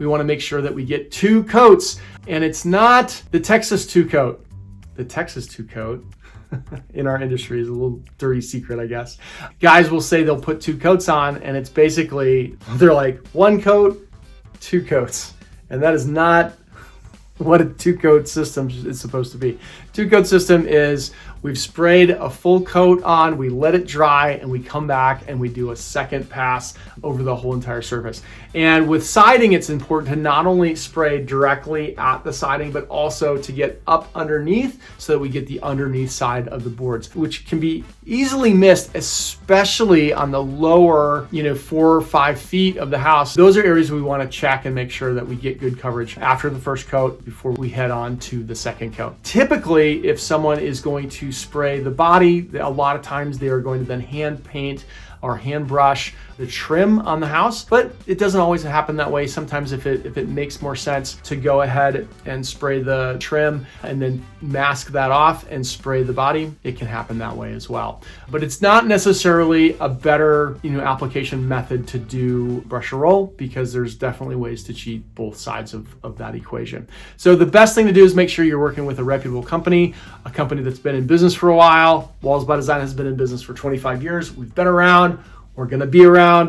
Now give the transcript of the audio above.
we want to make sure that we get 2 coats, and it's not the Texas 2 coat. The Texas 2 coat in our industry is a little dirty secret, I guess. Guys will say they'll put 2 coats on, and it's basically, they're like 1 coat, 2 coats. And that is not what a 2-coat system is supposed to be. 2-coat system is we've sprayed a full coat on, we let it dry, and we come back and we do a second pass over the whole entire surface. And with siding, it's important to not only spray directly at the siding, but also to get up underneath so that we get the underneath side of the boards, which can be easily missed, especially on the lower, 4 or 5 feet of the house. Those are areas we want to check and make sure that we get good coverage after the first coat before we head on to the second coat. Typically, if someone is going to spray the body, a lot of times they are going to then hand paint or hand brush the trim on the house, but it doesn't always happen that way. Sometimes if it makes more sense to go ahead and spray the trim and then mask that off and spray the body, it can happen that way as well. But it's not necessarily a better, application method to do brush and roll, because there's definitely ways to cheat both sides of that equation. So the best thing to do is make sure you're working with a reputable company, a company that's been in business for a while. Walls by Design has been in business for 25 years. We've been around. We're going to be around.